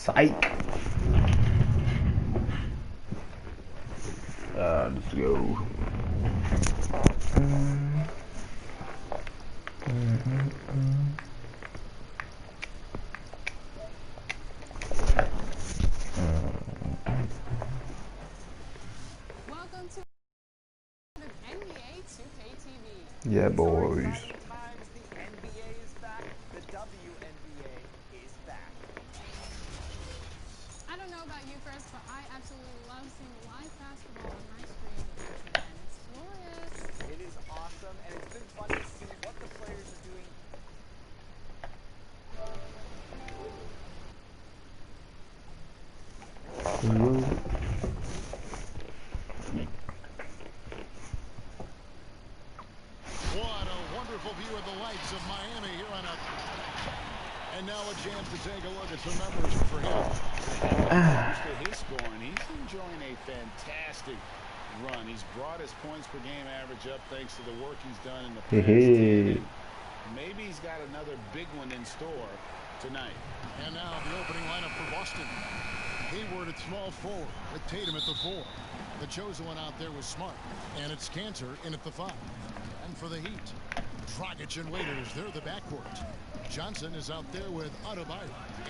Psych. Let's go. Welcome to NBA 2K TV. Yeah, boys. The NBA is back. The WNBA is back. I don't know about you, Chris, but I absolutely love seeing live basketball on my screen, man. It's glorious. It is awesome, and it's been fun to see what the players are doing. What a wonderful view of the lights of Miami here on a... And now a chance to take a look at some numbers for him. To his scoring, he's enjoying a fantastic run. He's brought his points per game average up thanks to the work he's done in the past. Hey. Maybe he's got another big one in store tonight. And now the opening lineup for Boston. Hayward at small forward, with Tatum at the 4. The chosen one out there was Smart, and it's Cantor in at the 5. And for the Heat, Dragic and Waiters, they're the backcourt. Johnson is out there with Adebayo,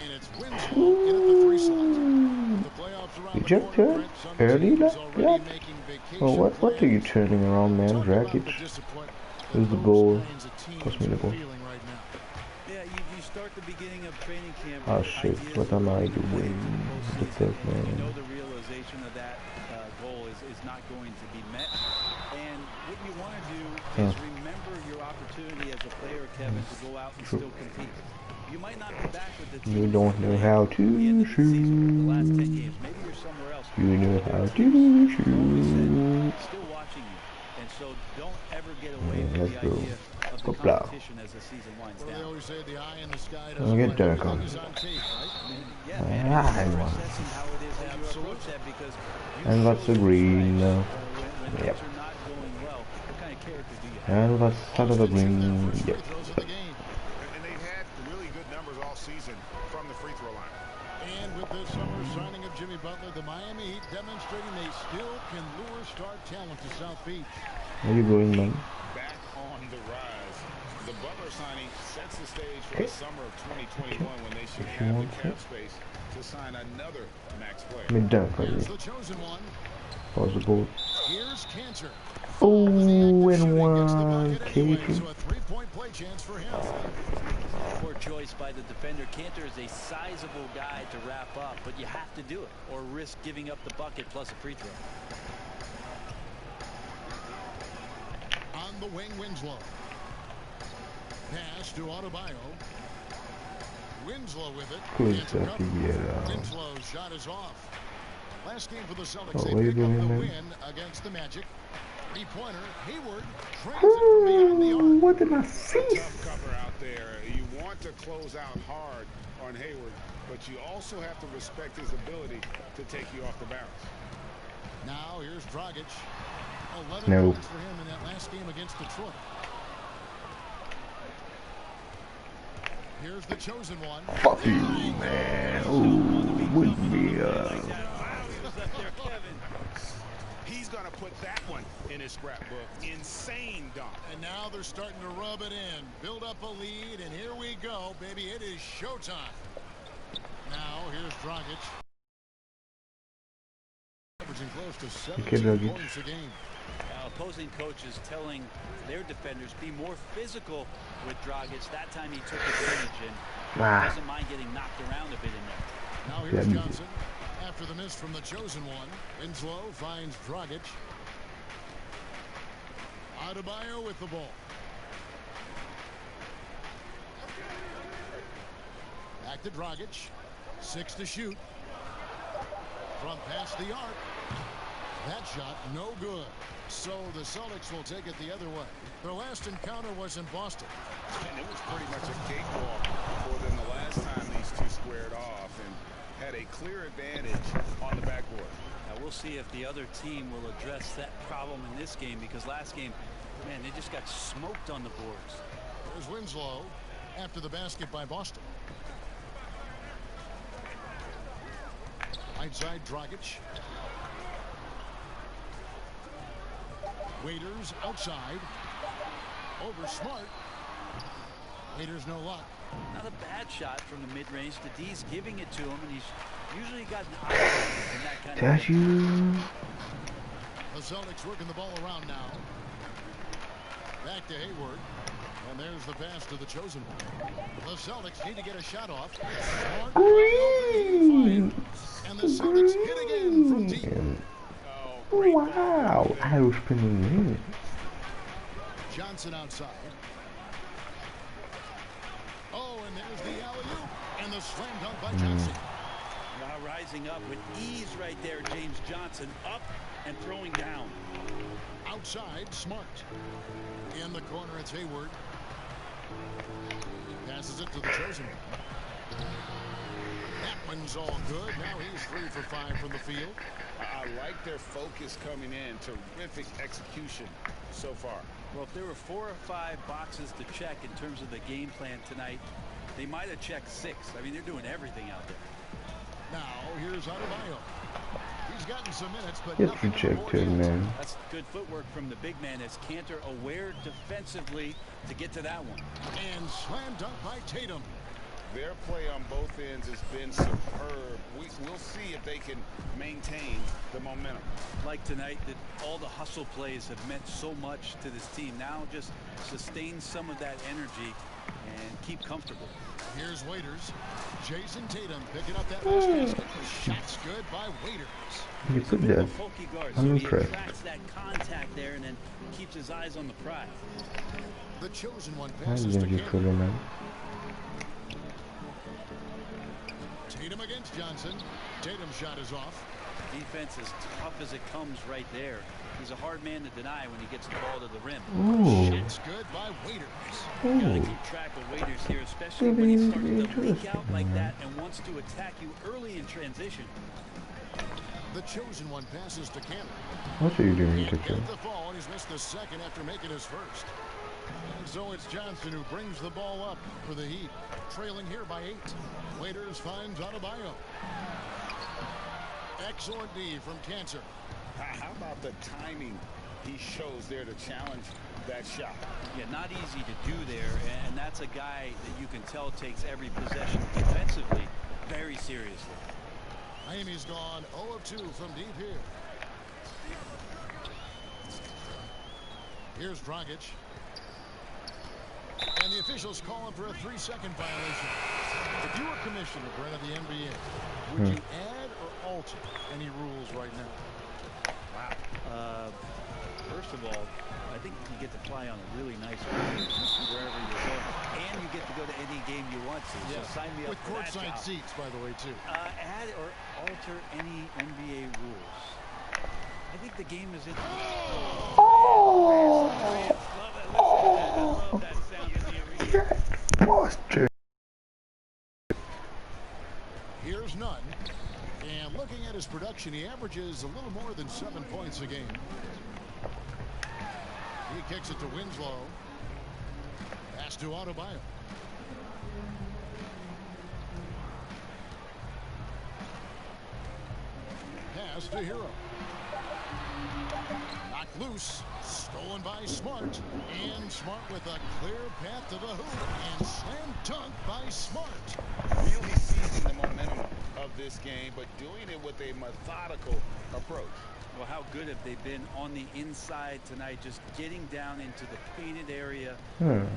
and it's Winslow in at the 3 slot. The playoffs around the Jump corner. turn Brent Suns early is like already that? making vacation Well, what are you plans. turning around, man? Talk about Dragic. the disappointment Who's the that ball? those kinds of teams Pass me the are ball. feeling right now. Yeah, you start the beginning of training camp. Oh with shit, ideas what am I of going doing? into the What the postseason, fuck, and you man? know the realization of that goal is not going to be met. And what you want to do is remember your opportunity as a player, Kevin, to go out and still compete. You might not be back with the team. You don't know how to shoot. The last 10 games. Maybe you're somewhere else. You know how to Always shoot. said, still watching you. And so don't ever get away Yeah, from let's the go. idea of the Hopla. competition as the season winds Well, they down. always say the eye in the sky I'll doesn't get lie. Dirk Everything on. is on tape, right? Yeah, man, it's Ah, more I want. assessing how it is that you approach that because you And show what's the those green stripes, now? when Yep. things are not going well. What kind of character do you have? And what's out of the green? Free Yep. throws of the game. And they've had really good numbers all season from the free throw line. And with this summer signing of Jimmy Butler, the Miami Heat demonstrating they still can lure star talent to South Beach. Where you going, man? Back on the rise. The Butler signing sets the stage for the summer of 2021 when they should If you have want the cap space to sign another max player. Mid dunk, are you? Here's the chosen one. Pause the ball. Here's Cantor. Oh, With the act of and shooting, gets the one, bucket anyway, Katie. so a three-point play chance for him. Poor choice by the defender. Cantor is a sizable guy to wrap up, but you have to do it or risk giving up the bucket plus a free throw. On the wing, Winslow. Pass to Adebayo. Winslow with it. Good Cantor stuff, covered. yeah. Winslow's shot is off. Last game for the Celtics, Oh, they what are you pick up doing, the man? win against the Magic. Three-pointer, Hayward trains it from beyond the Ooh, arc. what in my Tough face? cover out there. You want to close out hard on Hayward, but you also have to respect his ability to take you off the bounce. Now here's Dragic. 11 No. points for him in that last game against Detroit. Here's the chosen one. Fuck you, man. Ooh, wouldn't be, He's going to put that one in his scrapbook. Insane dunk. And now they're starting to rub it in. Build up a lead, and here we go, baby. It is showtime. Now here's Dragic. Averaging close to 17 Dragic. points a game. Opposing coaches telling their defenders be more physical with Dragic. That time he took advantage and doesn't mind getting knocked around a bit in there. Now here's Johnson. After the miss from the chosen one, Winslow finds Dragic. Adebayo with the ball. Back to Dragic. 6 to shoot. From past the arc. That shot no good. So the Celtics will take it the other way. Their last encounter was in Boston. And it was pretty much a cakewalk for them the last time these two squared off and had a clear advantage on the backboard. Now we'll see if the other team will address that problem in this game, because last game, man, they just got smoked on the boards. There's Winslow after the basket by Boston. Right side, Dragic. Waiters outside. Over Smart. Waiters no luck. Not a bad shot from the mid-range. The D's giving it to him, and he's usually got an eye in that kind Got of... you. The Celtics working the ball around now. Back to Hayward. And there's the pass to the chosen one. The Celtics need to get a shot off. Smart. Green. And the Celtics hit again from deep. Wow. I was spinning in. Johnson outside. Oh, and there's the alley-oop. And the slam dunk by Johnson. Now rising up with ease right there, James Johnson up and throwing down. Outside, Smart. In the corner, it's Hayward. Passes it to the chosen one. That one's all good. Now he's 3 for 5 from the field. I like their focus coming in. Terrific execution so far. Well, if there were 4 or 5 boxes to check in terms of the game plan tonight, they might have checked 6. I mean, they're doing everything out there. Now, here's Adebayo. He's gotten some minutes, but Get nothing rejected, man. That's good footwork from the big man as Cantor aware defensively to get to that one. And slam dunk by Tatum. Their play on both ends has been superb. We'll see if they can maintain the momentum. Like tonight, that all the hustle plays have meant so much to this team. Now just sustain some of that energy and keep comfortable. Here's Waiters. Jason Tatum picking up that last basket. Shot's good by Waiters. You put that. Pokey guard, I'm so he impressed. attracts that contact there and then keeps his eyes on the prize. The chosen one I passes to didn't Cantor. man. Tatum against Johnson. Tatum's shot is off. Defense as tough as it comes right there. He's a hard man to deny when he gets the ball to the rim. Ooh. Shot's good by Waiters. Gotta Ooh. keep track of Waiters here, especially when he's starting to leak out like that and wants to attack you early in transition. The chosen one passes to Cantor. What are you doing, Can't Tucker? get the ball, and he's missed the second after making his first. And so it's Johnson who brings the ball up for the Heat, trailing here by 8. Waiters finds Adebayo. Excellent D from Cantor. How about the timing he shows there to challenge that shot? Yeah, not easy to do there, and that's a guy that you can tell takes every possession defensively very seriously. Miami's gone 0 of 2 from deep here. Here's Dragic. And the officials calling for a 3-second violation. If you were commissioner, Brent, of the NBA, would you add or alter any rules right now? Wow. First of all, I think you get to fly on a really nice plane wherever you're going, and you get to go to any game you want to. So sign me up With for that courtside job. seats, by the way, too. Add or alter any NBA rules. I think the game is in. Oh! I love that sound in the arena. Buster. Here's Nunn. And looking at his production, he averages a little more than 7 points a game. He kicks it to Winslow. Pass to Adebayo. Pass to Hero. Knocked loose. Stolen by Smart. And Smart with a clear path to the hoop. And slam dunk by Smart. Really seizing the momentum of this game, but doing it with a methodical approach. Well, how good have they been on the inside tonight, just getting down into the painted area,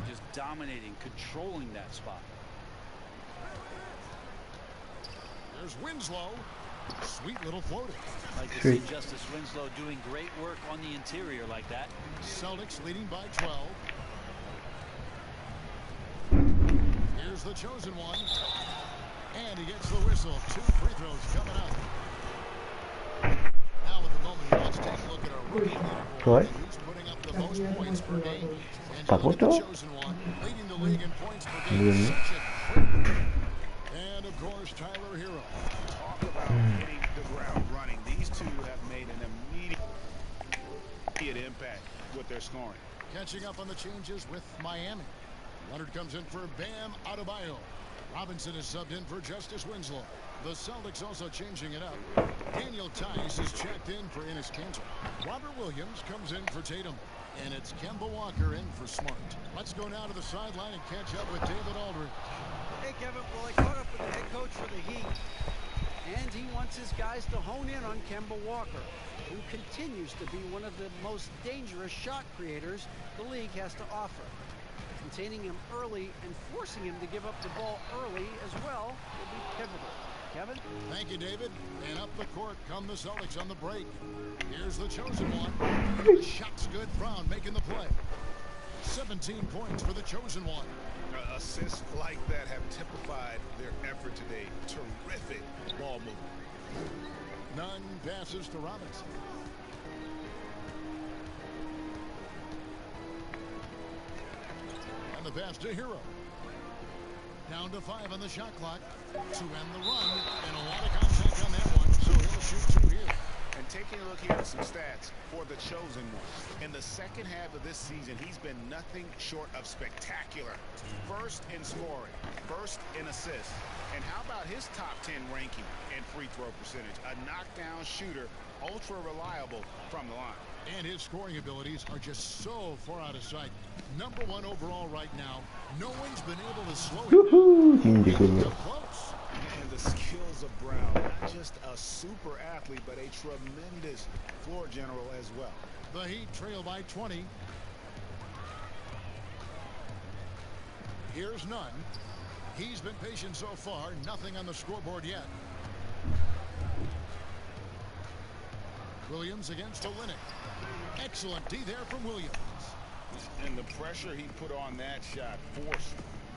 just dominating, controlling that spot. There's Winslow. Sweet little floater. Like to see Justice Winslow doing great work on the interior like that. Celtics leading by 12. Here's the chosen one. And he gets the whistle. 2 free throws coming up. Now at the moment, he wants to take a look at our rookie leaderboard. Who's putting up the most points per game. And you look at the chosen one, leading the league in points per game. Such a great. And of course, Tyler Hero. Talk about hitting the ground running. These two have made an immediate impact with their scoring. Catching up on the changes with Miami. Leonard comes in for Bam Adebayo. Robinson is subbed in for Justice Winslow. The Celtics also changing it up. Daniel Tice is checked in for Enes Kanter. Robert Williams comes in for Tatum. And it's Kemba Walker in for Smart. Let's go now to the sideline and catch up with David Aldridge. Hey, Kevin. Well, I caught up with the head coach for the Heat. And he wants his guys to hone in on Kemba Walker, who continues to be one of the most dangerous shot creators the league has to offer. Containing him early and forcing him to give up the ball early as well will be pivotal. Kevin? Thank you, David. And up the court come the Celtics on the break. Here's the chosen one. The shot's good. Brown making the play. 17 points for the chosen one. Assists like that have typified their effort today. Terrific ball movement. Nunn passes to Robinson. And the pass to Hero. Down to 5 on the shot clock to end the run, and a lot of contact on that one, so he'll shoot 2 here. And taking a look here at some stats for the chosen one. In the second half of this season, he's been nothing short of spectacular. First in scoring, first in assists. And how about his top 10 ranking in free throw percentage? A knockdown shooter, ultra reliable from the line. And his scoring abilities are just so far out of sight. Number 1 overall right now. No one's been able to slow him down. Close. And the skills of Brown, not just a super athlete, but a tremendous floor general as well. The Heat trail by 20. Here's Nunn. He's been patient so far. Nothing on the scoreboard yet. Williams against Olynyk. Excellent D there from Williams. And the pressure he put on that shot forced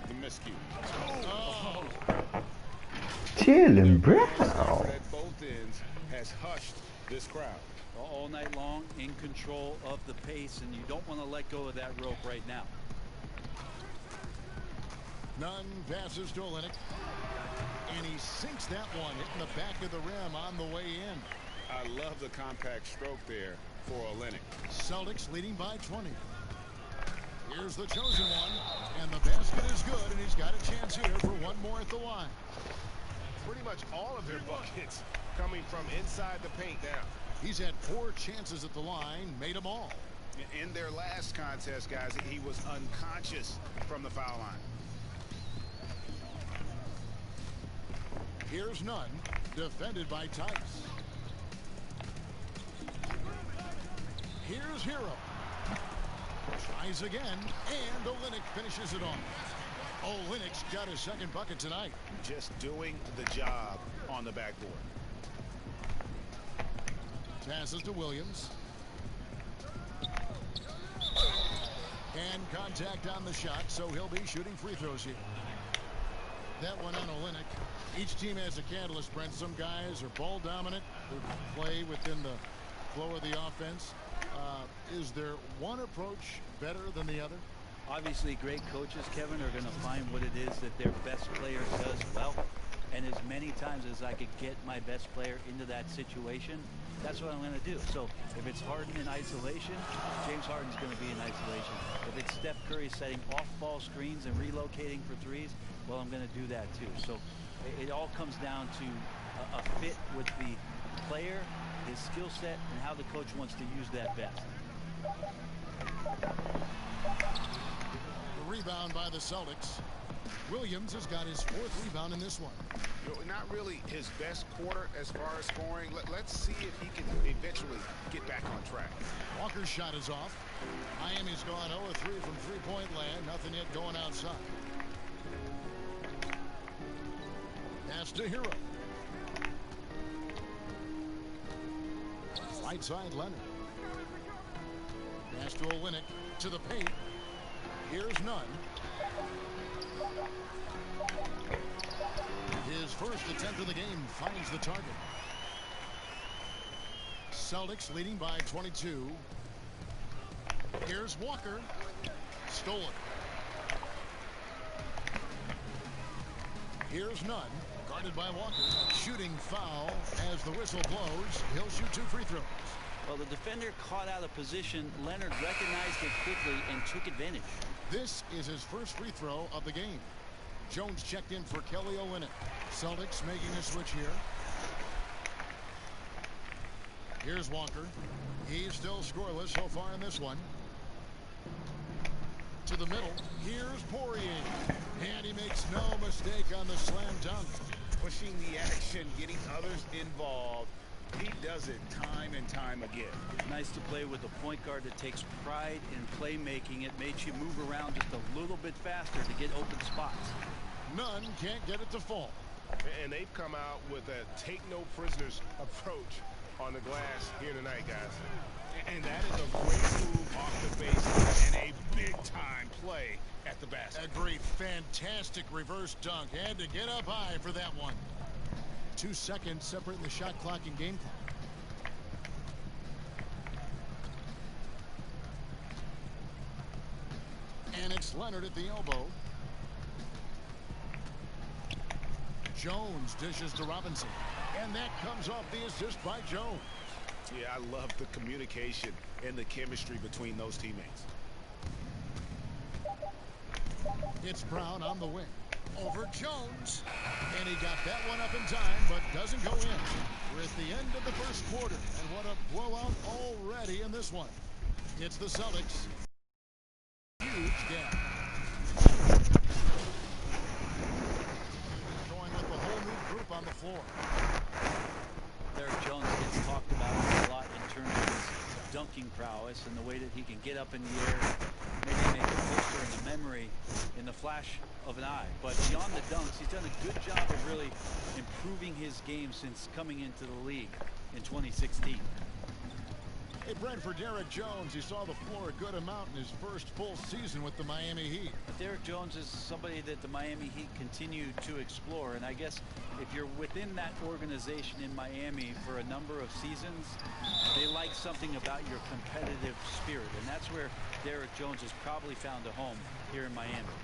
the miscue. Oh. Jaylen Brown. At both ends has hushed this crowd. All night long, in control of the pace, and you don't want to let go of that rope right now. Nunn passes to Olynyk. And he sinks that one, hitting the back of the rim on the way in. I love the compact stroke there for Olynyk. Celtics leading by 20. Here's the chosen one, and the basket is good, and he's got a chance here for one more at the line. Pretty much all of their buckets coming from inside the paint now. He's had 4 chances at the line, made them all. In their last contest, guys, he was unconscious from the foul line. Here's Nunn, defended by Tice. Here's Hero. Tries again, and Olynyk finishes it off. Olynyk's got his second bucket tonight. Just doing the job on the backboard. Passes to Williams. And contact on the shot, so he'll be shooting free throws here. That one on Olynyk. Each team has a catalyst, Brent. Some guys are ball dominant. They play within the flow of the offense. Is there one approach better than the other? Obviously, great coaches, Kevin, are going to find what it is that their best player does well. And as many times as I could get my best player into that situation, that's what I'm going to do. So if it's Harden in isolation, James Harden's going to be in isolation. If it's Steph Curry setting off-ball screens and relocating for threes, well, I'm going to do that too. So it all comes down to a fit with the player, his skill set, and how the coach wants to use that best. The rebound by the Celtics. Williams has got his 4th rebound in this one. Not really his best quarter as far as scoring. Let's see if he can eventually get back on track. Walker's shot is off. Miami's gone 0 of 3 from three-point land. Nothing yet going outside. Pass to Hero. Right side Leonard. Pass to Olynyk to the paint. Here's Nunn. His first attempt of the game finds the target. Celtics leading by 22. Here's Walker. Stolen. Here's Nunn. Guarded by Walker. Shooting foul as the whistle blows. He'll shoot 2 free throws. Well, the defender caught out of position. Leonard recognized it quickly and took advantage. This is his first free throw of the game. Jones checked in for Kelly Olynyk. Celtics making a switch here. Here's Walker. He's still scoreless so far in this one. To the middle. Here's Poirier. And he makes no mistake on the slam dunk. Pushing the action, getting others involved. He does it time and time again. It's nice to play with a point guard that takes pride in playmaking. It makes you move around just a little bit faster to get open spots. None can't get it to fall. And they've come out with a take no prisoners approach on the glass here tonight, guys. And that is a great move off the base and a big-time play at the basket. Agreed. Fantastic reverse dunk. Had to get up high for that one. 2 seconds separating the shot clock and game clock. And it's Leonard at the elbow. Jones dishes to Robinson. And that comes off the assist by Jones. Yeah, I love the communication and the chemistry between those teammates. It's Brown on the wing. Over Jones. And he got that one up in time, but doesn't go in. We're at the end of the first quarter. And what a blowout already in this one. It's the Celtics. Huge gap. Going with the whole new group on the floor. Derek Jones gets talked about a lot in terms of his dunking prowess and the way that he can get up in the air, maybe make a poster in the memory in the flash of an eye. But beyond the dunks, he's done a good job of really improving his game since coming into the league in 2016. Hey, Brent, for Derek Jones, he saw the floor a good amount in his first full season with the Miami Heat. Derek Jones is somebody that the Miami Heat continue to explore, and I guess if you're within that organization in Miami for a number of seasons, they like something about your competitive spirit, and that's where Derek Jones has probably found a home here in Miami.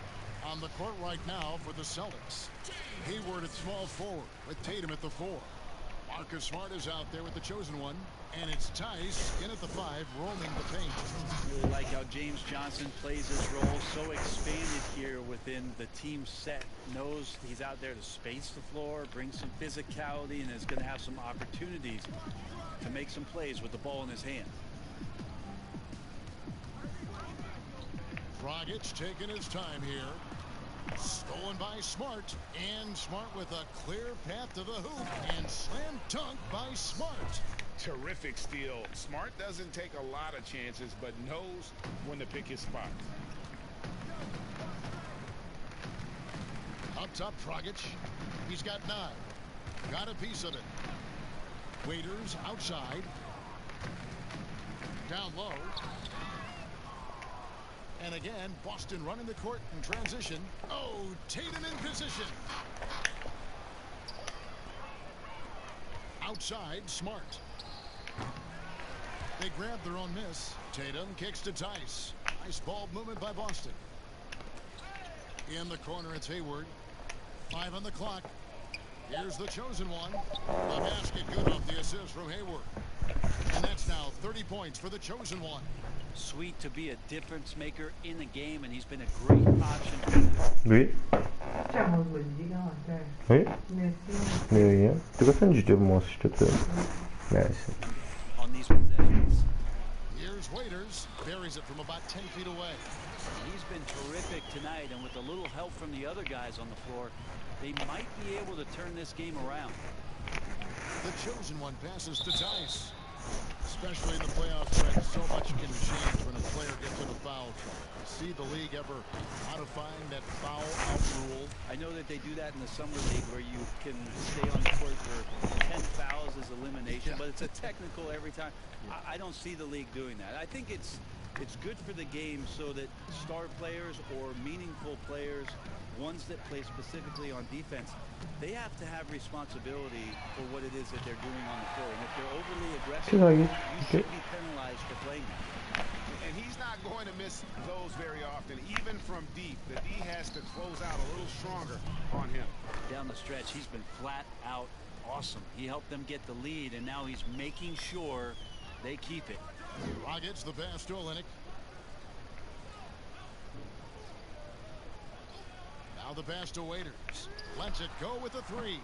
On the court right now for the Celtics. Hayward at small forward with Tatum at the 4. Marcus Smart is out there with the chosen one. And it's Tice in at the 5, roaming the paint. Really like how James Johnson plays his role, so expanded here within the team set. Knows he's out there to space the floor, bring some physicality, and is going to have some opportunities to make some plays with the ball in his hand. Dragic taking his time here. Stolen by Smart. And Smart with a clear path to the hoop. And slam dunk by Smart. Terrific steal. Smart doesn't take a lot of chances, but knows when to pick his spot. Up top, Dragic. He's got 9. Got a piece of it. Waiters outside. Down low. And again, Boston running the court in transition. Oh, Tatum in position. Outside, Smart. They grab their own miss. Tatum kicks to Tice. Nice ball movement by Boston. In the corner, it's Hayward. 5 on the clock. Here's the chosen one. The basket good off the assist from Hayward. And that's now 30 points for the chosen one. Sweet to be a difference maker in the game, and he's been a great option for them. Oui. Oui. Mais rien. Tu peux faire du de moi s'il te plaît. Merci. On these possessions. Here's Waiters. Buries it from about 10 feet away. He's been terrific tonight, and with a little help from the other guys on the floor, they might be able to turn this game around. The chosen one passes to Tice. Especially in the playoffs, Fred, so much can change when a player gets in a foul trouble. See the league ever modifying that foul out rule? I know that they do that in the summer league where you can stay on the court for 10 fouls as elimination, but it's a technical every time. I don't see the league doing that. I think it's good for the game so that star players or meaningful players, ones that play specifically on defense, they have to have responsibility for what it is that they're doing on the floor. And if they're overly aggressive, you should be penalized for playing that. And he's not going to miss those very often, even from deep. The D has to close out a little stronger on him. Down the stretch, he's been flat out awesome. He helped them get the lead, and now he's making sure they keep it. Dragic the pass to Olynyk. Now the pass to Waiters. Lets it go with a 3.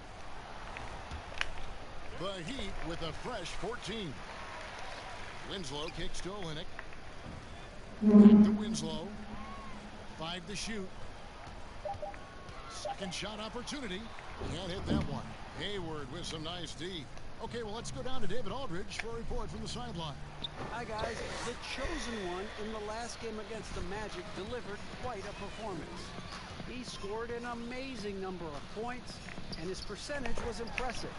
The Heat with a fresh 14. Winslow kicks to Olynyk. Back to Winslow. 5 to shoot. Second shot opportunity. Can't hit that one. Hayward with some nice D. Okay, well, let's go down to David Aldridge for a report from the sideline. Hi, guys. The chosen one in the last game against the Magic delivered quite a performance. He scored an amazing number of points, and his percentage was impressive,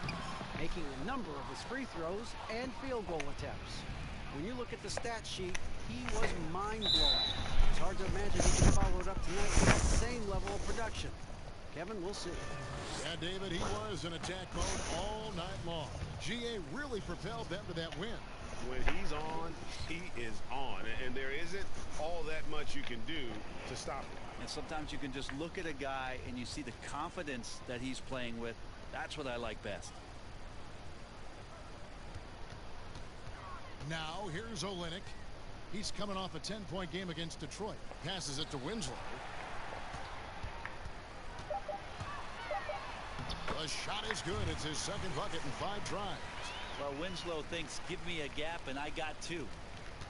making a number of his free throws and field goal attempts. When you look at the stat sheet, he was mind-blowing. It's hard to imagine he can follow it up tonight with that same level of production. Kevin, we'll see. Yeah, David, he was in attack mode all night long. GA really propelled them to that win. When he's on, he is on. And there isn't all that much you can do to stop him. And sometimes you can just look at a guy and you see the confidence that he's playing with. That's what I like best. Now, here's Olynyk. He's coming off a 10-point game against Detroit. Passes it to Winslow. The shot is good. It's his second bucket in 5 tries. Well, Winslow thinks, give me a gap, and I got 2.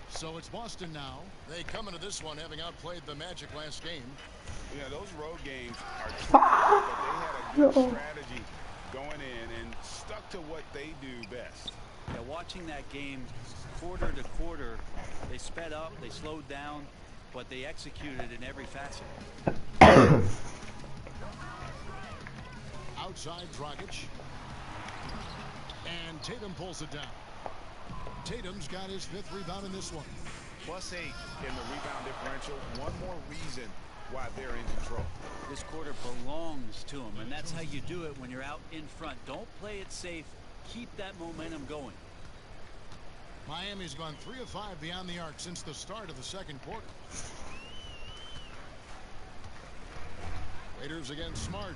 So it's Boston now. They come into this one having outplayed the Magic last game. Yeah, those road games are tough, but they had a good strategy going in and stuck to what they do best. Yeah, watching that game quarter to quarter, they sped up, they slowed down, but they executed in every facet. Outside Dragic. And Tatum pulls it down. Tatum's got his 5th rebound in this one. +8 in the rebound differential. One more reason why they're in control. This quarter belongs to them, and that's how you do it when you're out in front. Don't play it safe. Keep that momentum going. Miami's gone 3 of 5 beyond the arc since the start of the second quarter. Raiders against Smart.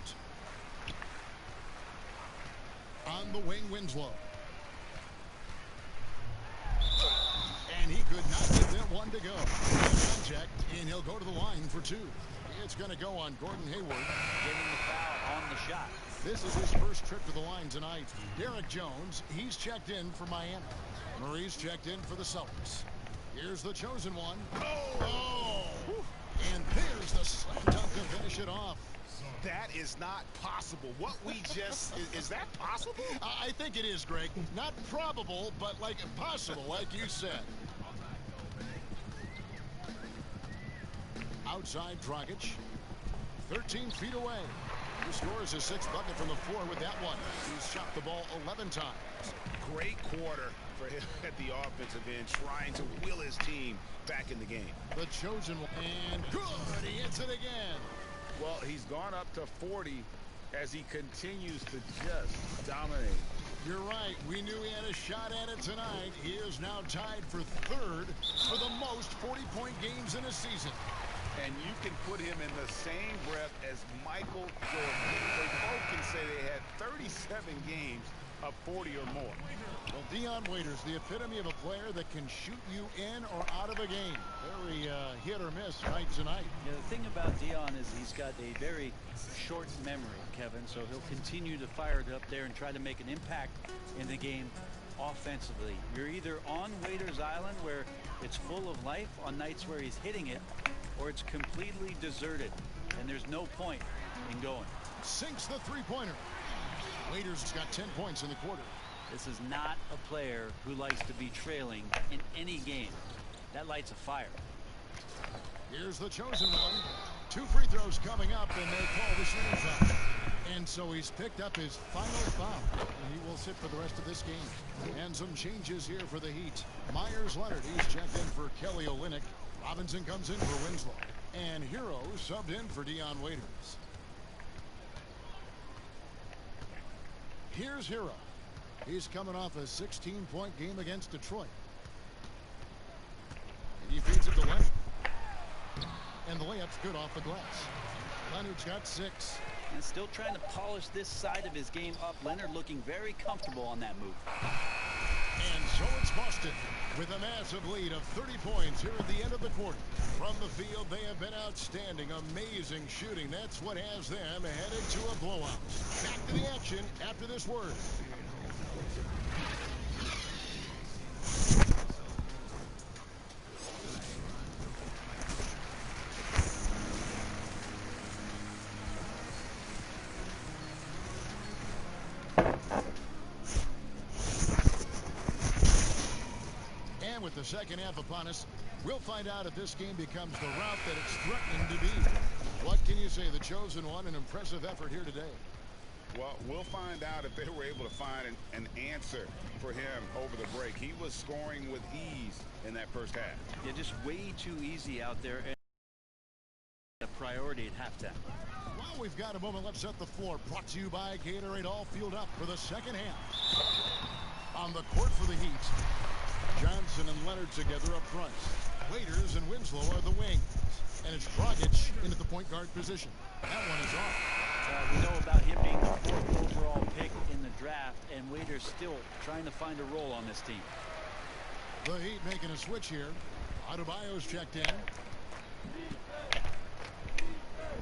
On the wing, Winslow. And he could not get that one to go. Contact, and he'll go to the line for 2. It's going to go on Gordon Hayward. Getting the foul on the shot. This is his first trip to the line tonight. Derek Jones, he's checked in for Miami. Murray's checked in for the Celtics. Here's the chosen one. Oh! And there's the slam dunk to finish it off. That is not possible. What we just is that possible? I think it is, Greg. Not probable, but like possible, like you said. Outside Dragic. 13 feet away. He scores his 6th bucket from the floor with that one. He's shot the ball 11 times. Great quarter for him at the offensive end, trying to will his team back in the game. The chosen one. And good. He hits it again. Well, he's gone up to 40 as he continues to just dominate. You're right. We knew he had a shot at it tonight. He is now tied for 3rd for the most 40-point games in a season. And you can put him in the same breath as Michael Jordan. They both can say they had 37 games of 40 or more. Well, Dion Waiters, the epitome of a player that can shoot you in or out of a game. Very hit or miss night to night. Yeah, the thing about Dion is he's got a very short memory, Kevin, so he'll continue to fire it up there and try to make an impact in the game offensively. You're either on Waiters Island, where it's full of life on nights where he's hitting it, or it's completely deserted, and there's no point in going. Sinks the three-pointer. Waiters has got 10 points in the quarter. This is not a player who likes to be trailing in any game. That lights a fire. Here's the chosen one. 2 free throws coming up, and they call the shooting foul. And so he's picked up his final foul, and he will sit for the rest of this game. And some changes here for the Heat. Myers Leonard, he's checked in for Kelly Olynyk. Robinson comes in for Winslow. And Hero subbed in for Dion Waiters. Here's Hero. He's coming off a 16-point game against Detroit. And he feeds it to Leonard. And the layup's good off the glass. Leonard's got 6. And still trying to polish this side of his game up. Leonard looking very comfortable on that move. And so it's Boston with a massive lead of 30 points here at the end of the quarter. From the field, they have been outstanding. Amazing shooting. That's what has them headed to a blowout. Back to the action after this word. With the second half upon us, we'll find out if this game becomes the route that it's threatening to be. What can you say? The chosen one, an impressive effort here today. Well, we'll find out if they were able to find an answer for him over the break. He was scoring with ease in that first half. Yeah, just way too easy out there. And a priority at halftime. Well, we've got a moment. Let's set the floor. Brought to you by Gatorade. All fueled up for the second half. On the court for the Heat, Johnson and Leonard together up front. Waiters and Winslow are the wings. And it's Dragic into the point guard position. That one is off. We know about him being the 4th overall pick in the draft, and Waiters still trying to find a role on this team. The Heat making a switch here. Adebayo's checked in.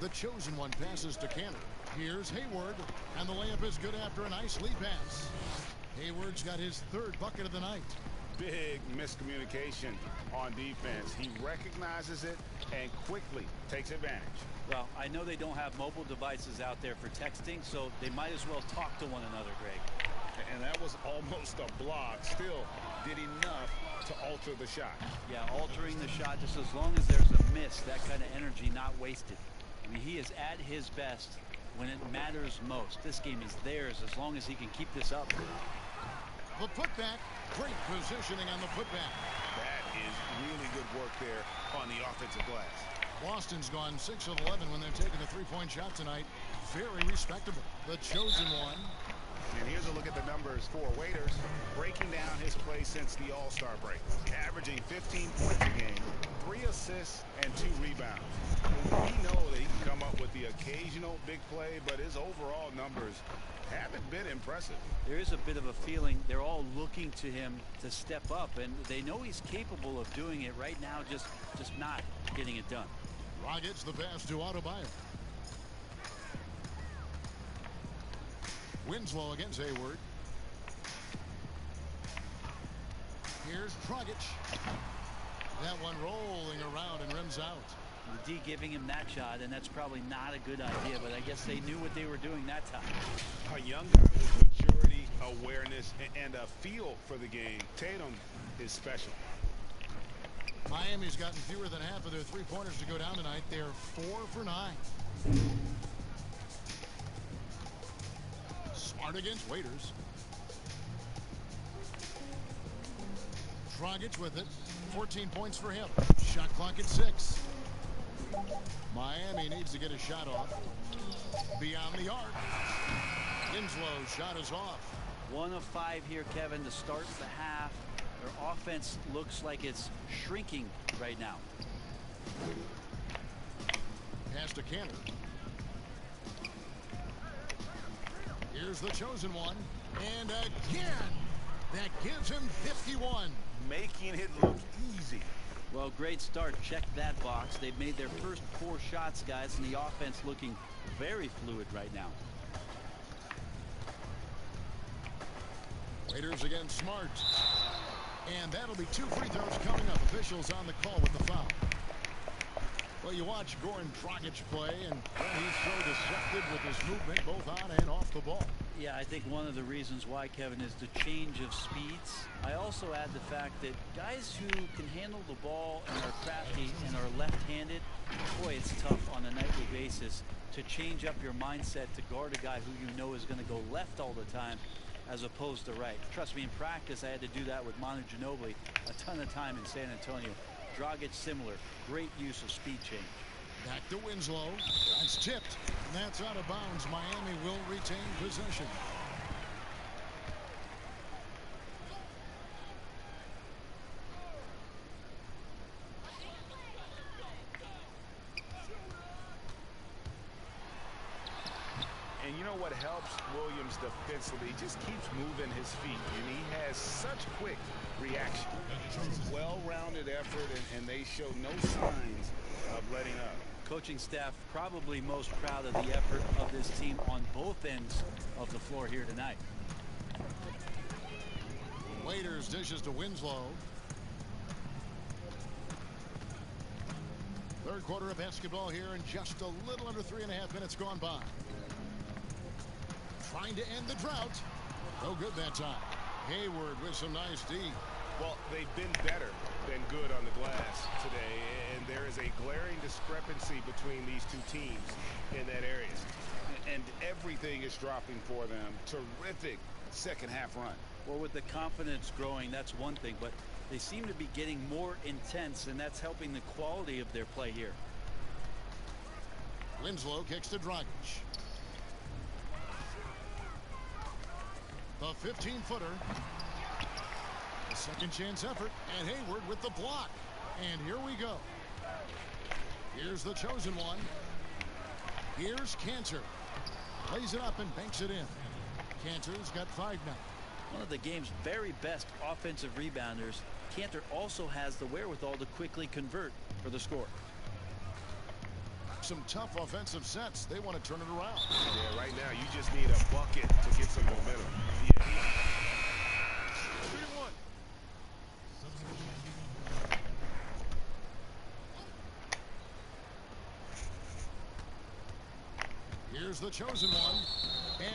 The chosen one passes to Cantor. Here's Hayward, and the layup is good after a nice lead pass. Hayward's got his 3rd bucket of the night. Big miscommunication on defense. He recognizes it and quickly takes advantage. Well, I know they don't have mobile devices out there for texting, so they might as well talk to one another, Greg. And that was almost a block. Still did enough to alter the shot. Yeah, altering the shot just as long as there's a miss, that kind of energy not wasted. I mean, he is at his best when it matters most. This game is theirs as long as he can keep this up. The putback. Great positioning on the putback. That is really good work there on the offensive glass. Boston's gone 6 of 11 when they're taking the three-point shot tonight. Very respectable. The chosen one. And here's a look at the numbers for Waiters. Breaking down his play since the All-Star break. Averaging 15 points a game, 3 assists, and 2 rebounds. We know that he can come up with the occasional big play, but his overall numbers haven't been impressive. There is a bit of a feeling they're all looking to him to step up, and they know he's capable of doing it right now, just not getting it done. Rockets the pass to Adebayo. Winslow against Hayward. Here's Dragic. That one rolling around and rims out. The D giving him that shot, and that's probably not a good idea, but I guess they knew what they were doing that time. A young guy with maturity, awareness, and a feel for the game. Tatum is special. Miami's gotten fewer than half of their three-pointers to go down tonight. They're 4 for 9. Smart against Waiters. Dragic with it. 14 points for him. Shot clock at 6. Miami needs to get a shot off. Beyond the arc. Winslow's shot is off. 1 of 5 here, Kevin, to start the half. Their offense looks like it's shrinking right now. Pass to Cantor. Here's the chosen one. And again, that gives him 51. Making it look easy. Well, great start. Check that box. They've made their first 4 shots, guys, and the offense looking very fluid right now. Waiters against Smart. And that'll be 2 free throws coming up. Officials on the call with the foul. Well, you watch Goran Dragic play, and he's so deceptive with his movement both on and off the ball. Yeah, I think one of the reasons why, Kevin, is the change of speeds. I also add the fact that guys who can handle the ball and are crafty and are left-handed, boy, it's tough on a nightly basis to change up your mindset to guard a guy who you know is going to go left all the time as opposed to right. Trust me, in practice, I had to do that with Manu Ginobili a ton of time in San Antonio. Dragic similar. Great use of speed change. Back to Winslow. That's tipped. And that's out of bounds. Miami will retain possession. And you know what helps Williams defensively. He just keeps moving his feet, and he has such quick reaction. Well-rounded effort, and they show no signs of letting up. Coaching staff probably most proud of the effort of this team on both ends of the floor here tonight. Waiters dishes to Winslow. Third quarter of basketball here, and just a little under 3.5 minutes gone by. Trying to end the drought. No good that time. Hayward with some nice D. Well, they've been better than good on the glass today, and there is a glaring discrepancy between these two teams in that area. And everything is dropping for them. Terrific second half run. Well, with the confidence growing, that's one thing, but they seem to be getting more intense, and that's helping the quality of their play here. Winslow kicks to Dragic. The 15-footer. A second chance effort, and Hayward with the block. And here we go. Here's the chosen one. Here's Cantor. Lays it up and banks it in. Cantor's got 5 now. One of the game's very best offensive rebounders, Cantor also has the wherewithal to quickly convert for the score. Some tough offensive sets. They want to turn it around. Yeah, right now you just need a bucket to get some momentum. Yeah, 3-1. Here's the chosen one.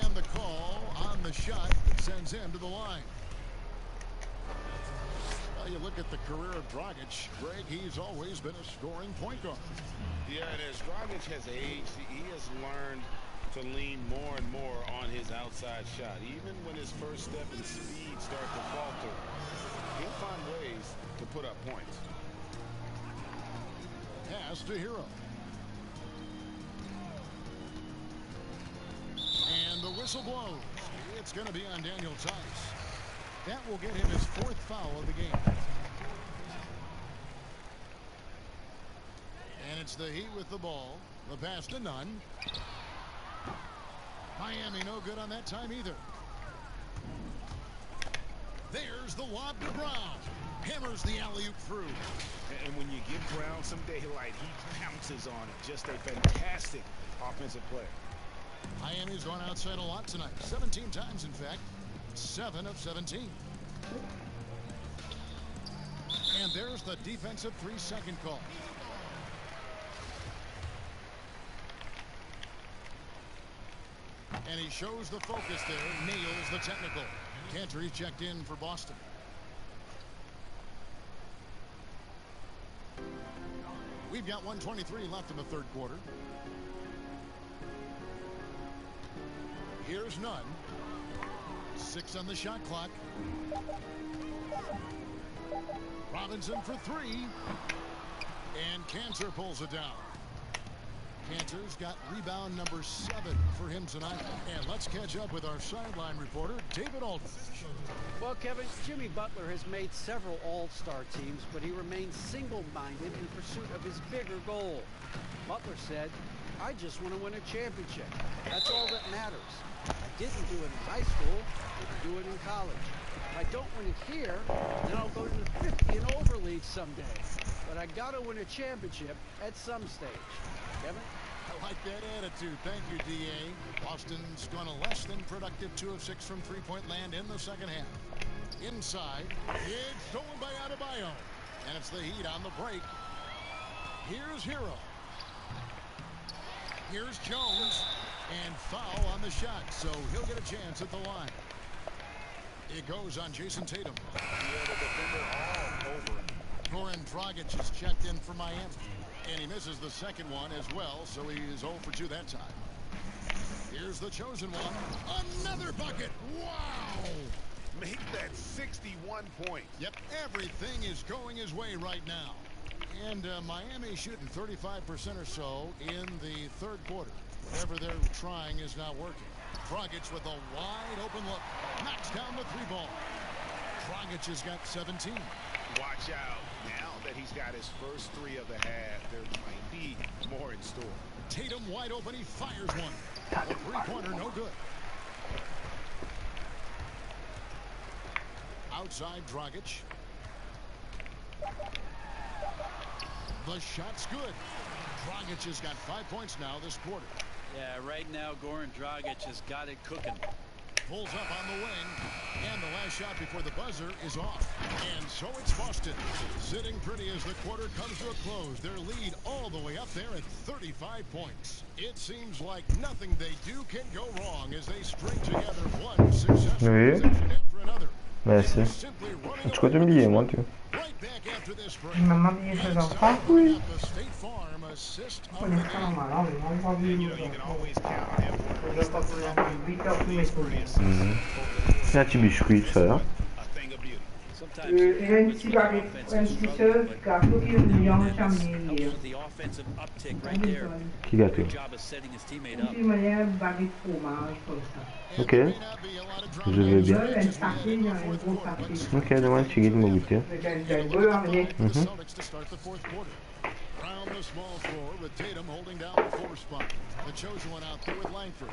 And the call on the shot that sends him to the line. Well, you look at the career of Dragic, Greg, he's always been a scoring point guard. Yeah, and as Dragic has aged, he has learned to lean more and more on his outside shot. Even when his first step and speed start to falter, he'll find ways to put up points. Pass to Hero. And the whistle blows. It's going to be on Daniel Tice. That will get him his 4th foul of the game. And it's the Heat with the ball. The pass to Nunn. Miami no good on that time either. There's the lob to Brown. Hammers the alley-oop through. And when you give Brown some daylight, he pounces on it. Just a fantastic offensive play. Miami's gone outside a lot tonight. 17 times, in fact. 7 of 17. And there's the defensive 3-second call. And he shows the focus there. Nails the technical. Cantor checked in for Boston. We've got 1:23 left in the third quarter. Here's Nunn. 6 on the shot clock. Robinson for 3. And Cantor pulls it down. Cantor's got rebound number 7 for him tonight. And let's catch up with our sideline reporter, David Aldridge. Well, Kevin, Jimmy Butler has made several all-star teams, but he remains single-minded in pursuit of his bigger goal. Butler said, "I just want to win a championship. That's all that matters. I didn't do it in high school. I can do it in college. If I don't win it here, then I'll go to the 50 and over league someday. But I got to win a championship at some stage." Kevin? I like that attitude. Thank you, D.A. Boston's gone a less than productive 2 of 6 from three-point land in the second half. Inside, it's stolen by Adebayo. And it's the Heat on the break. Here's Hero. Here's Jones. And foul on the shot, so he'll get a chance at the line. It goes on Jason Tatum. Yeah, the defender all over him. Goran Dragic is checked in for Miami. And he misses the second one as well, so he is 0 for 2 that time. Here's the chosen one. Another bucket. Wow! Make that 61 points. Yep, everything is going his way right now. And Miami shooting 35% or so in the third quarter. Whatever they're trying is not working. Dragic with a wide open look. Knocks down the 3-ball. Dragic has got 17. Watch out. Now that he's got his first 3 of the half, there might be more in store. Tatum wide open. He fires one. The three-pointer, no good. Outside Dragic. The shot's good. Dragic has got 5 points now this quarter. Yeah, right now Goran Dragic has got it cooking. Pulls up on the wing, and the last shot before the buzzer is off. And so it's Boston, sitting pretty as the quarter comes to a close. Their lead all the way up there at 35 points. It seems like nothing they do can go wrong as they string together one successful possession after another. Merci. Tu crois que tu me billet, moi, tu Right back after this break. Maman dit que j'en pas. Oui. The State Farm assist of On the est pas normal, on est pas vu. You know, you can always count on him. Je vais pas pouvoir faire 8 heures tous mes tours. C'est un petit biscuit, ça là. A thing of beauty. Il y a une petite baguette, une petite sœur qui a tout qui est venu en chambre hier. The offensive uptick right there. Qui gâteau. Good job of setting his teammate Une up. petite manière baguette fromage comme ça. Ok. Je vais bien. Un paquet, il y a un gros paquet. Ok, donne-moi un petit guide, mon goûter. J'ai beau ramener. The Celtics to start the fourth quarter. Around the small floor with Tatum holding down the 4 spot. The chosen one out there with Langford.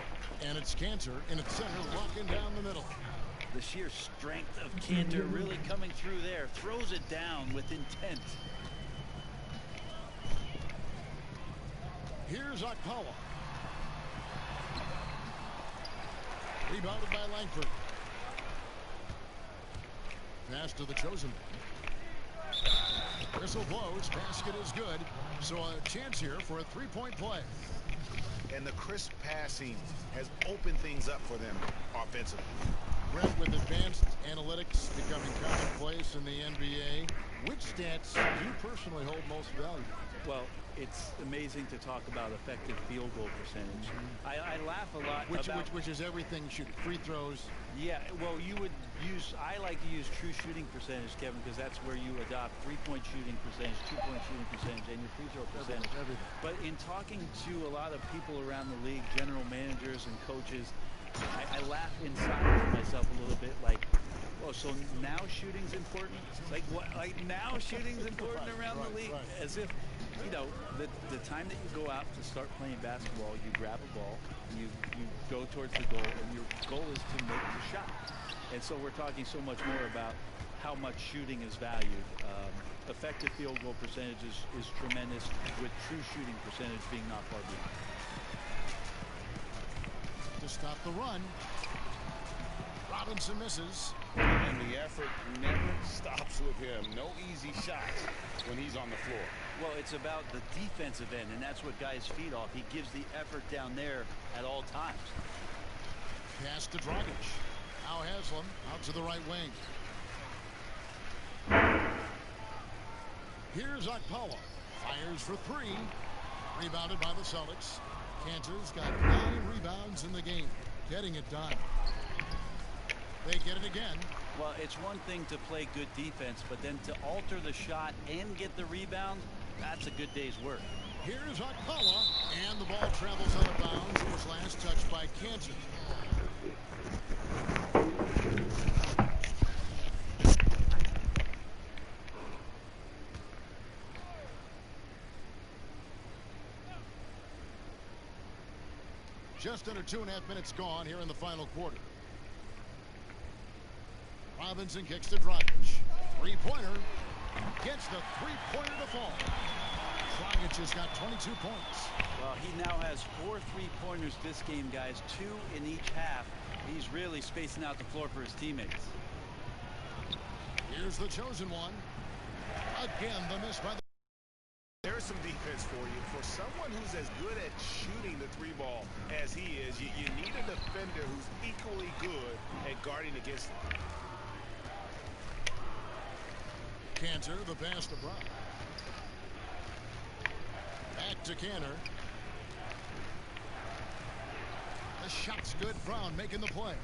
And it's Cantor in its center, locking down the middle. The sheer strength of Cantor really coming through there. Throws it down with intent. Here's Okpala. Rebounded by Langford. Pass to the chosen one. Whistle blows. Basket is good. So a chance here for a three-point play. And the crisp passing has opened things up for them offensively. Brett, with advanced analytics becoming commonplace in the NBA, which stats do you personally hold most value? Well, it's amazing to talk about effective field goal percentage. I laugh a lot about... Which is everything shooting. Free throws. Yeah, well, I like to use true shooting percentage, Kevin, because that's where you adopt three-point shooting percentage, two-point shooting percentage, and your free throw percentage. Everything. But in talking to a lot of people around the league, general managers and coaches, I laugh inside to myself a little bit like, oh, so now shooting's important? Like what? Like now shooting's important around the league? Right. As if, you know, the time that you go out to start playing basketball, you grab a ball, you go towards the goal, and your goal is to make the shot. And so we're talking so much more about how much shooting is valued. Effective field goal percentage is tremendous, with true shooting percentage being not far behind. To stop the run. Robinson misses. And the effort never stops with him. No easy shots when he's on the floor. Well, it's about the defensive end, and that's what guys feed off. He gives the effort down there at all times. Pass to Dragic. Now Haslam out to the right wing. Here's Okpala. Fires for 3. Rebounded by the Celtics. Cantor's got 9 rebounds in the game. Getting it done. They get it again. Well, it's one thing to play good defense, but then to alter the shot and get the rebound, that's a good day's work. Here's Okpala, and the ball travels out of bounds. It was last touched by Cantor. Just under 2.5 minutes gone here in the final quarter. Robinson kicks to Dragic. Three-pointer. Gets the three-pointer to fall. Dragic has got 22 points. Well, he now has 4 3-pointers this game, guys. 2 in each half. He's really spacing out the floor for his teammates. Here's the chosen one. Again, the miss by the... There's some defense for you. For someone who's as good at shooting the 3-ball as he is, you need a defender who's equally good at guarding against him. Cantor, the pass to Brown. Back to Cantor. The shot's good. Brown making the play.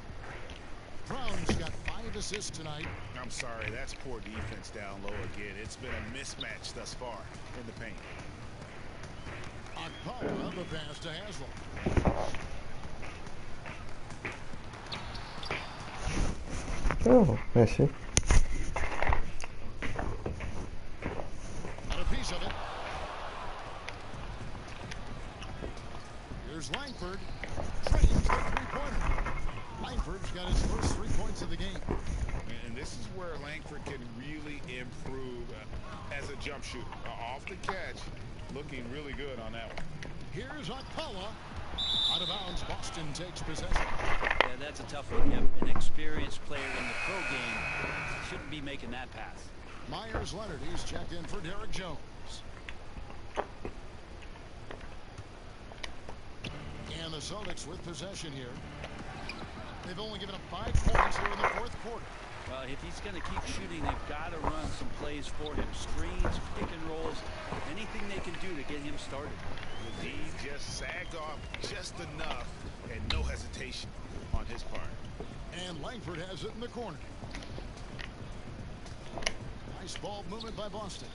Brown's got 5 assists tonight. I'm sorry, that's poor defense down low again. It's been a mismatch thus far in the paint. Okpala, the pass to Haslam. Oh, merci. Got a piece of it. Here's Langford. where Langford can really improve as a jump shooter. Off the catch, looking really good on that one. Here's Okpala. Out of bounds, Boston takes possession. Yeah, that's a tough one, Kevin. An experienced player in the pro game shouldn't be making that pass. Myers Leonard, he's checked in for Derek Jones. And the Celtics with possession here. They've only given up 5 points here in the fourth quarter. Well, if he's going to keep shooting, they've got to run some plays for him. Screens, pick and rolls, anything they can do to get him started. He just sagged off just enough and no hesitation on his part. And Langford has it in the corner. Nice ball movement by Boston.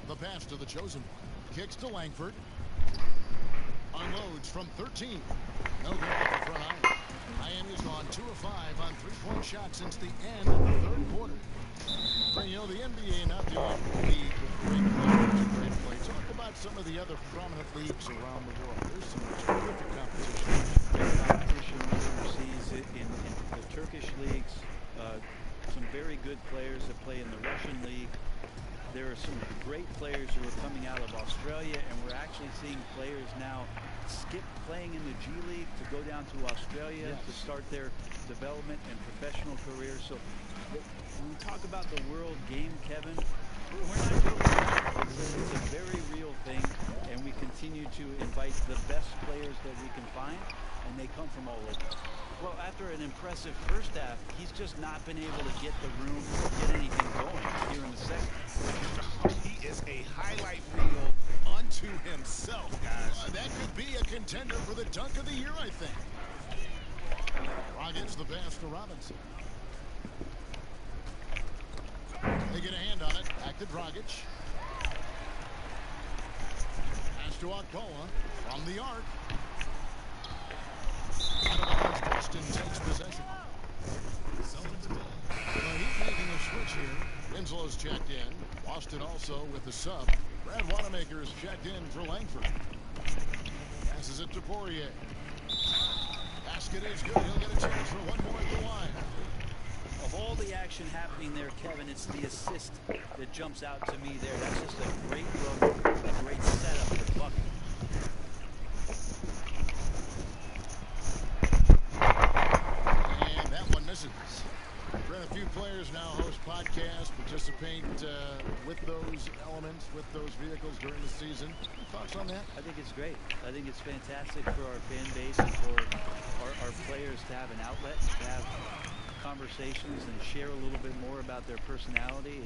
The pass to the chosen one. Kicks to Langford. Unloads from 13. No good at the front iron. Miami's gone 2 of 5 on 3-point shots since the end of the third quarter. But, you know, the NBA not the only league with great players and great play. Talk about some of the other prominent leagues around the world. There's some terrific competition. Competition overseas in the Turkish leagues. Some very good players that play in the Russian league. There are some great players who are coming out of Australia, and we're actually seeing players now skip playing in the G League to go down to Australia to start their development and professional careers. So when we talk about the world game, Kevin, we're not joking about it. It's a very real thing, and we continue to invite the best players that we can find, and they come from all over. Well, after an impressive first half, he's just not been able to get the room or get anything going here in the second. He is a highlight reel unto himself, guys. That could be a contender for the dunk of the year, I think. Rockets the pass to Robinson. They get a hand on it. Back to Dragic. Pass to Okpala from the arc. Out of bounds, Boston takes possession. He's making a switch here. Winslow's checked in. Boston also with the sub. Brad Wanamaker is checked in for Langford. Passes it to Poirier. Basket is good. He'll get a chance for one more at the line. Of all the action happening there, Kevin, it's the assist that jumps out to me there. That's just a great look, a great setup for Bucket. And that one misses. Brent, a few players now host podcasts, participate with those elements, with those vehicles during the season. Any thoughts on that? I think it's great. I think it's fantastic for our fan base and for our players to have an outlet, to have conversations and share a little bit more about their personality.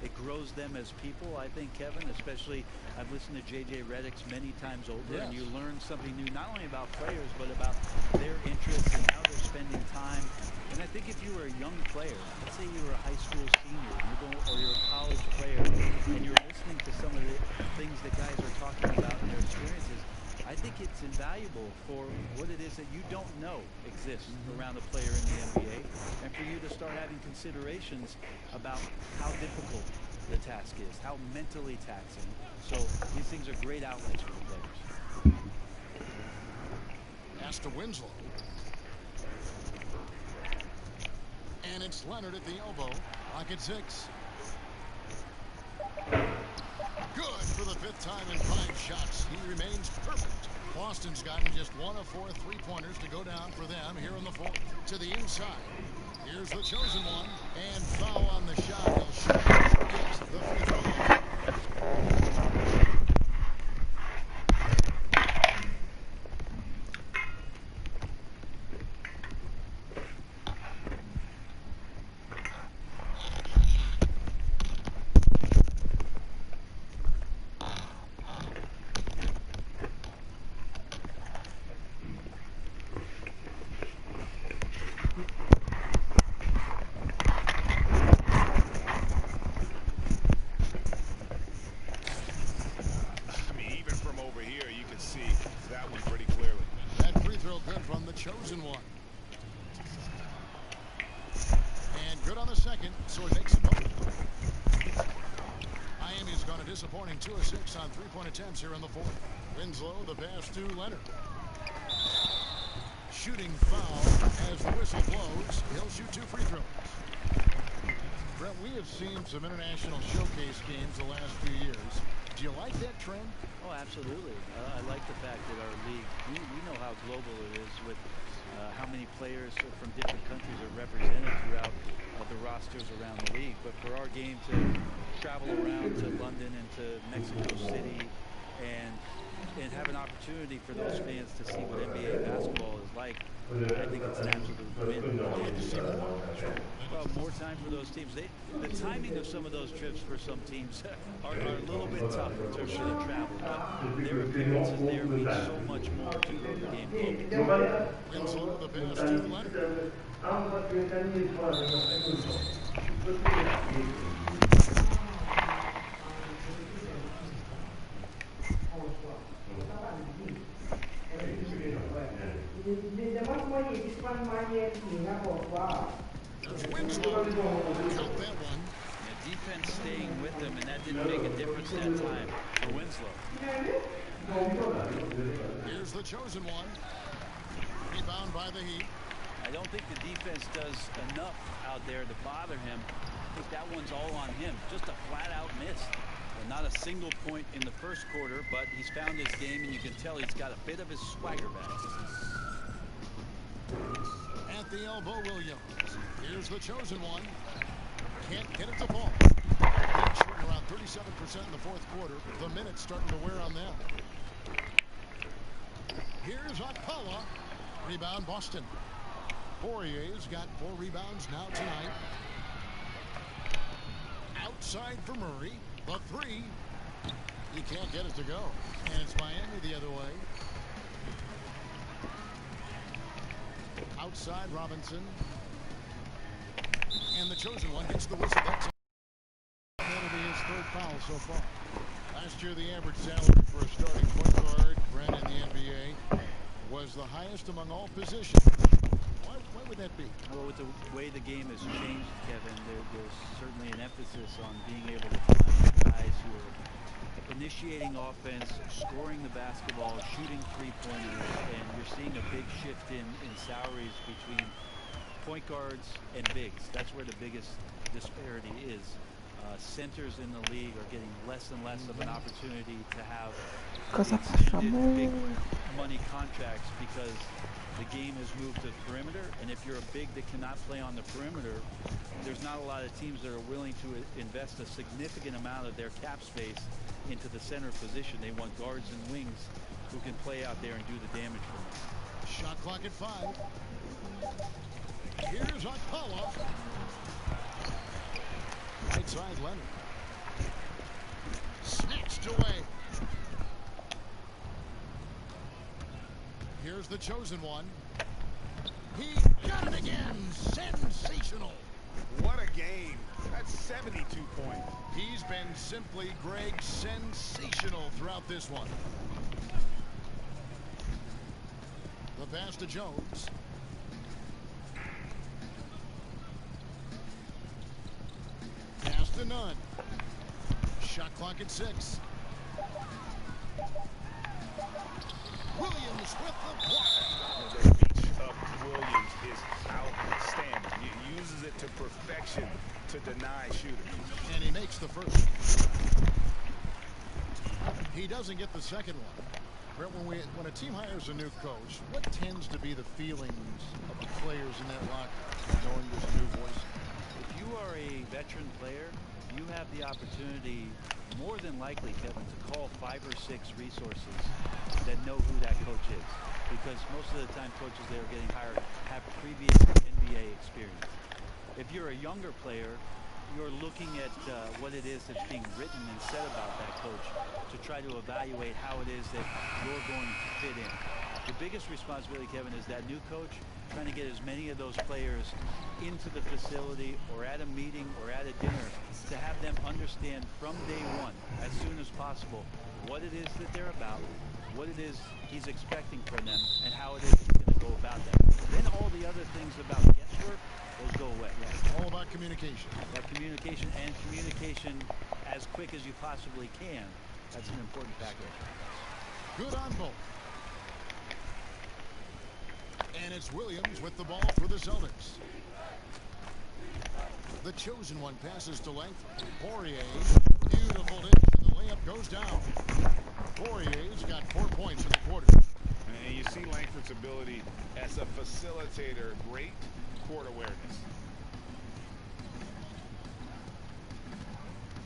It grows them as people, I think, Kevin, especially I've listened to J.J. Redick's many times over, and you learn something new, not only about players, but about their interests and how they're spending time. And I think if you were a young player, let's say you were a high school senior, or you're a college player, and you're listening to some of the things that guys are talking about in their experiences, I think it's invaluable for what it is that you don't know exists around a player in the NBA, and for you to start having considerations about how difficult the task is, how mentally taxing. So these things are great outlets for the players. Pass to Winslow. And it's Leonard at the elbow. Rocket 6. Good for the 5th time in 5 shots. He remains perfect. Boston's gotten just 1 of 4 3-pointers to go down for them here in the 4th. To the inside. Here's the chosen one. And foul on the shot. He'll shoot. Gets the free throw. Chosen one. And good on the second, so it makes it both. Miami's gone a disappointing 2 of 6 on 3-point attempts here in the 4th. Winslow, the pass to Leonard. Shooting foul as the whistle blows. He'll shoot 2 free throws. We have seen some international showcase games the last few years. Do you like that trend? Oh, absolutely. I like the fact that our league, we know how global it is with how many players from different countries are represented throughout the rosters around the league. But for our game to travel around to London and to Mexico City and have an opportunity for those fans to see what NBA basketball is like, I think it's an absolute win. Well, more time for those teams. The timing of some of those trips for some teams are a little bit tough in terms of the travel, but their appearances there mean so much more to grow the game globally. Winslow the pass to Leonard. There's Winslow. Count that one. The defense staying with them, and that didn't make a difference that time for Winslow. Here's the chosen one. Rebound by the Heat. I don't think the defense does enough out there to bother him. I think that one's all on him. Just a flat-out miss. And not a single point in the first quarter, but he's found his game, and you can tell he's got a bit of his swagger back. At the elbow, Williams. Here's the chosen one. Can't get it to fall. Shooting around 37% in the fourth quarter. The minutes starting to wear on them. Here's Akpala. Rebound, Boston. Poirier's got 4 rebounds now tonight. Outside for Murray. The 3. He can't get it to go. And it's Miami the other way. Outside, Robinson. And the chosen one gets the whistle. That'll be his 3rd foul so far. Last year, the average salary for a starting point guard, Brent, in the NBA, was the highest among all positions. Why would that be? Well, with the way the game has changed, Kevin, there's certainly an emphasis on being able to find guys who are initiating offense, scoring the basketball, shooting three-pointers, and you're seeing a big shift in salaries between point guards and bigs. That's where the biggest disparity is. Centers in the league are getting less and less of an opportunity to have big money contracts because the game has moved to the perimeter, and if you're a big that cannot play on the perimeter, there's not a lot of teams that are willing to invest a significant amount of their cap space into the center position. They want guards and wings who can play out there and do the damage for them. Shot clock at 5. Here's Akpala. Right side, Leonard. Snatched away. Here's the chosen one. He got it again. Sensational. What a game. That's 72 points. He's been simply, Greg, sensational throughout this one. The pass to Jones. Pass to Nunn. Shot clock at 6. Williams with the block. The reach of Williams is outstanding. He uses it to perfection to deny shooters. And he makes the first. He doesn't get the second one. Brett, when a team hires a new coach, what tends to be the feelings of the players in that locker room, knowing this new voice? If you are a veteran player, you have the opportunity, more than likely, Kevin, to call 5 or 6 resources that know who that coach is. Because most of the time, coaches that are getting hired have previous NBA experience. If you're a younger player, you're looking at what it is that's being written and said about that coach to try to evaluate how it is that you're going to fit in. The biggest responsibility, Kevin, is that new coach trying to get as many of those players into the facility or at a meeting or at a dinner to have them understand from day one, as soon as possible, what it is that they're about, what it is he's expecting from them, and how it is he's going to go about that. Then all the other things about guesswork, those go away. All about communication. That communication and communication as quick as you possibly can. That's an important factor. Good on both. And it's Williams with the ball for the Celtics. The chosen one passes to length. Poirier, beautiful dish, and the layup goes down. Poirier's got 4 points in the quarter. And you see Langford's ability as a facilitator, great court awareness.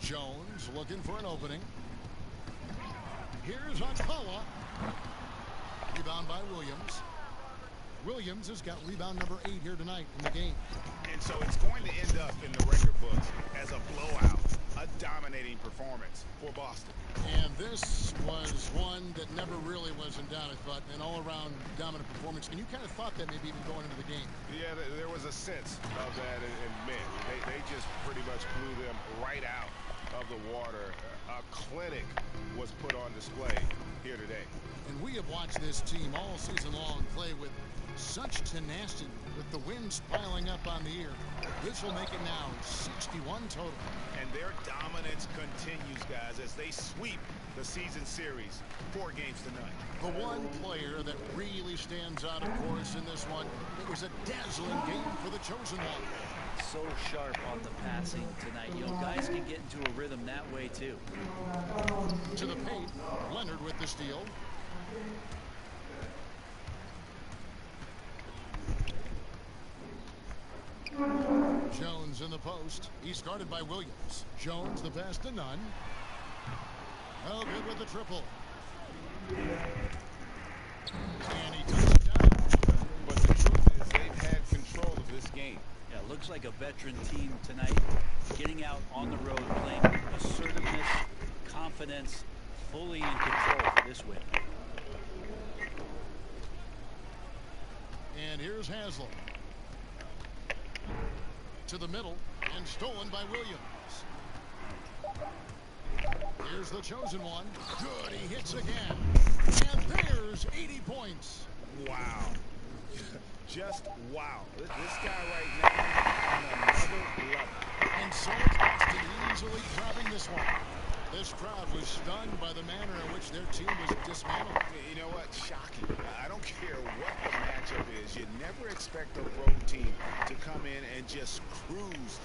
Jones looking for an opening. Here's Alcala. Rebound by Williams. Williams has got rebound number 8 here tonight in the game. And so it's going to end up in the record books as a blowout, a dominating performance for Boston. And this was one that never really was in doubt, but an all-around dominant performance. And you kind of thought that maybe even going into the game. Yeah, there was a sense of that, and man, they just pretty much blew them right out of the water. A clinic was put on display here today. And we have watched this team all season long play with such tenacity, with the wins piling up on the year. This will make it now 61 total. And their dominance continues, guys, as they sweep the season series. 4 games tonight. The one player that really stands out, of course, in this one, it was a dazzling game for the chosen one. So sharp on the passing tonight. You know, guys can get into a rhythm that way, too. To the paint, Leonard with the steal. Jones in the post. He's guarded by Williams. Jones the pass to Nunn. Oh, good with the triple. And he takes it down. But the truth is they've had control of this game. Yeah, looks like a veteran team tonight. Getting out on the road, playing assertiveness, confidence, fully in control for this win. And here's Haslam. To the middle and stolen by Williams. Here's the chosen one. Good, he hits again. And there's 80 points. Wow. Just wow. This guy right now on another level. And so it's Boston easily grabbing this one. This crowd was stunned by the manner in which their team was dismantled. You know what? Shocking. I don't care what the matchup is. You never expect a road team to come in and just cruise.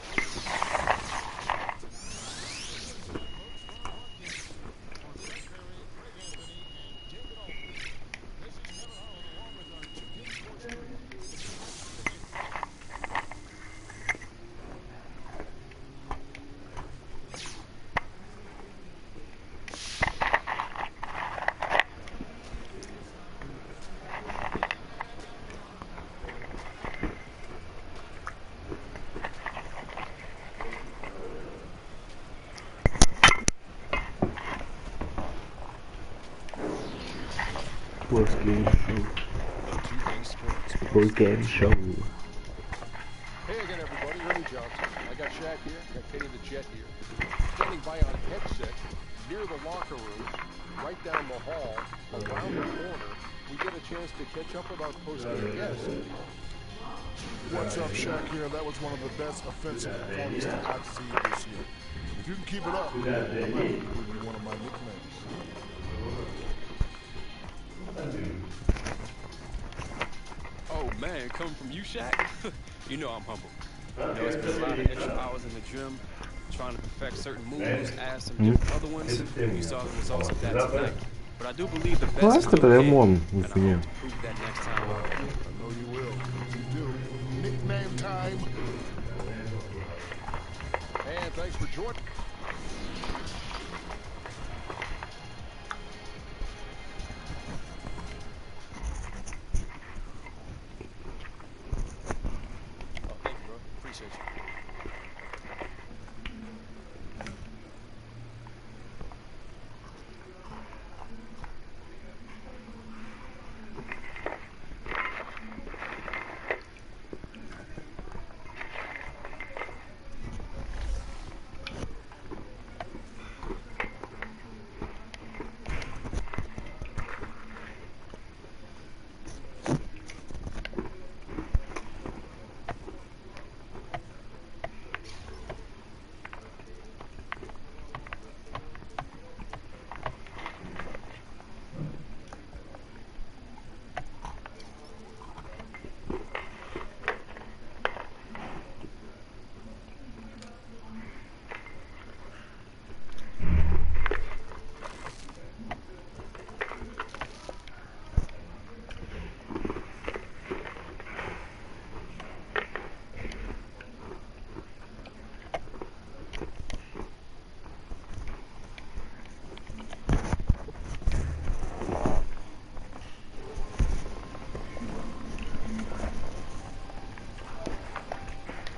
Post game show. Hey again, everybody. Ernie Johnson. I got Shaq here. Got Kenny the Jet here. Standing by on headset near the locker room, right down the hall, around the corner. We get a chance to catch up with our post-game guest. What's up, Shaq here? That was one of the best offensive performances I've seen this year. If you can keep it up, I might give you one of my nicknames. Oh man, coming from you, Shaq? You know I'm humble. You know, it's been a lot of extra hours in the gym, trying to perfect certain moves, add some different other ones. You saw the results of that tonight. But I do believe the best Well, still that's can, one. and I hope to prove that next time out. I know you will. You do. Nickname time. And thanks for joining.